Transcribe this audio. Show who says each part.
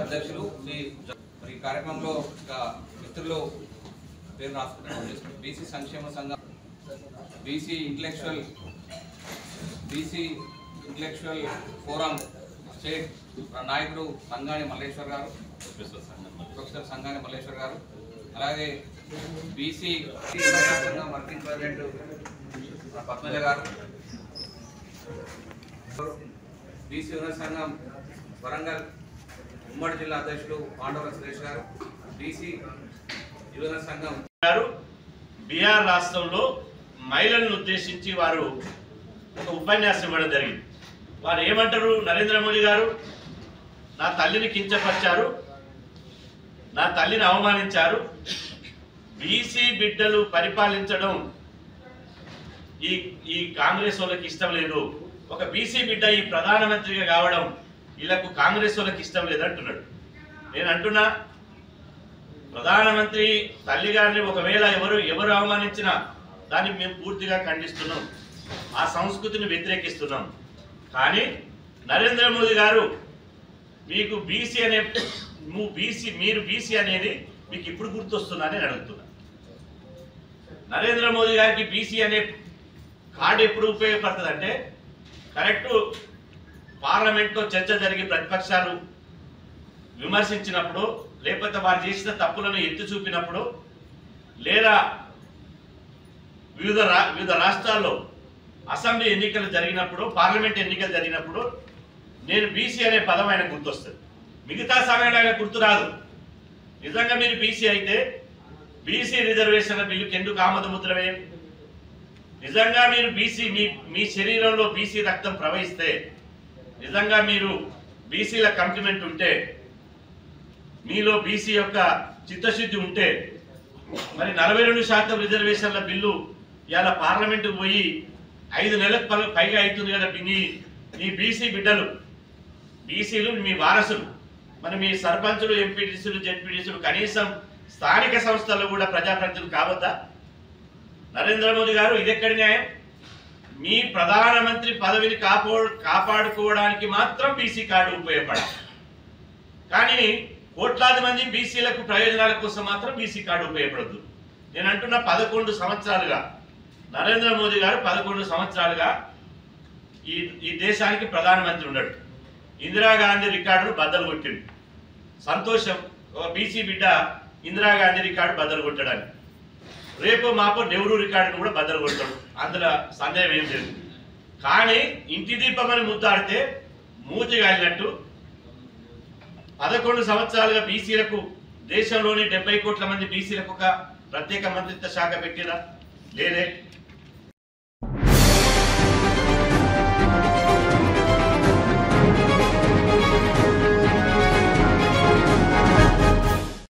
Speaker 1: అధ్యక్షులు ఈ కార్యక్రమంలో మిత్రులు పేరు రాసుకుంటున్నాం. బీసీ సంక్షేమ సంఘం బీసీ ఇంటలెక్చువల్ ఫోరం స్టేట్ నాయకుడు సంగాని మల్లేశ్వర్ గారు, ప్రొఫెసర్ సంగాని మల్లేశ్వర్ గారు, అలాగే బీసీ సంఘం వర్కింగ్ ప్రెసిడెంట్ పద్మజ గారు, బీసీ యువజన సంఘం వరంగల్ ఉమ్మడి జిల్లా అధ్యక్షులు పాండవ సురేష్ గారు, బీసీ యువజన సంఘం
Speaker 2: గారు బీహార్ రాష్ట్రంలో మహిళలను ఉద్దేశించి వారు ఒక ఉపన్యాసం ఇవ్వడం జరిగింది. వారు ఏమంటారు? నరేంద్ర మోడీ గారు నా తల్లిని కించపరిచారు, నా తల్లిని అవమానించారు, బీసీ బిడ్డలు పరిపాలించడం ఈ కాంగ్రెస్ వాళ్ళకి ఇష్టం లేదు, ఒక బీసీ బిడ్డ ఈ ప్రధానమంత్రిగా కావడం వీళ్ళకు కాంగ్రెస్ వాళ్ళకి ఇష్టం లేదంటున్నాడు. నేను అంటున్నా, ప్రధానమంత్రి తల్లి గారిని ఒకవేళ ఎవరు అవమానించినా దాన్ని మేము పూర్తిగా ఖండిస్తున్నాం, ఆ సంస్కృతిని వ్యతిరేకిస్తున్నాం. కానీ నరేంద్ర మోదీ గారు మీకు బీసీ అనే మీరు బీసీ అనేది మీకు ఇప్పుడు గుర్తొస్తుందా అని అడుగుతున్నా. నరేంద్ర మోదీ గారికి బీసీ అనే కార్డు ఎప్పుడు ఉపయోగపడుతుంది అంటే కరెక్టు పార్లమెంట్లో చర్చ జరిగి ప్రతిపక్షాలు విమర్శించినప్పుడు, లేకపోతే వారు చేసిన తప్పులను ఎత్తి చూపినప్పుడు, లేదా వివిధ రాష్ట్రాల్లో అసెంబ్లీ ఎన్నికలు జరిగినప్పుడు, పార్లమెంట్ ఎన్నికలు జరిగినప్పుడు నేను బీసీ అనే పదం ఆయన గుర్తొస్తుంది. మిగతా సమయంలో ఆయన గుర్తురాదు. నిజంగా మీరు బీసీ అయితే బీసీ రిజర్వేషన్ల బిల్లుకి ఎందుకు ఆమోద ముద్ర వేయండి? నిజంగా మీరు బీసీ మీ శరీరంలో బీసీ రక్తం ప్రవహిస్తే, నిజంగా మీరు బీసీల కంప్లిమెంట్ ఉంటే, మీలో బీసీ యొక్క చిత్తశుద్ధి ఉంటే, మరి 42% రిజర్వేషన్ల బిల్లు ఇవాళ పార్లమెంటుకు పోయి 5 నెలలకు పైగా అవుతుంది కదా. మీ బీసీ బిడ్డలు, బీసీలు మీ వారసులు, మరి మీ సర్పంచులు, ఎంపీటీసీలు, జెడ్పీటీసీలు, కనీసం స్థానిక సంస్థల్లో కూడా ప్రజాప్రతినిధులు కావద్దా? నరేంద్ర మోదీ గారు ఇదెక్కడి న్యాయం? మీ ప్రధానమంత్రి పదవిని కాపాడుకోవడానికి మాత్రం బీసీ కార్డు ఉపయోగపడాలి, కానీ కోట్లాది మంది బీసీలకు ప్రయోజనాల కోసం మాత్రం బీసీ కార్డు ఉపయోగపడదు. నేను అంటున్న 11 సంవత్సరాలుగా నరేంద్ర మోదీ గారు 11 సంవత్సరాలుగా ఈ దేశానికి ప్రధానమంత్రి ఉన్నాడు. ఇందిరాగాంధీ రికార్డును బద్దలు కొట్టిండు. సంతోషం, ఒక బీసీ బిడ్డ ఇందిరాగాంధీ రికార్డు బద్దలు కొట్టడానికి. రేపు మాపో నెహ్రూ రికార్డును కూడా బద్దలు కొట్టాడు, అందులో సందేహం ఏం లేదు. కానీ ఇంటి దీపమని ముద్దాడితే మూతి గాలినట్టు 11 సంవత్సరాలుగా బీసీలకు, దేశంలోని 70 కోట్ల మంది బీసీలకు ఒక ప్రత్యేక మంత్రిత్వ శాఖ పెట్టిరా? లేదే.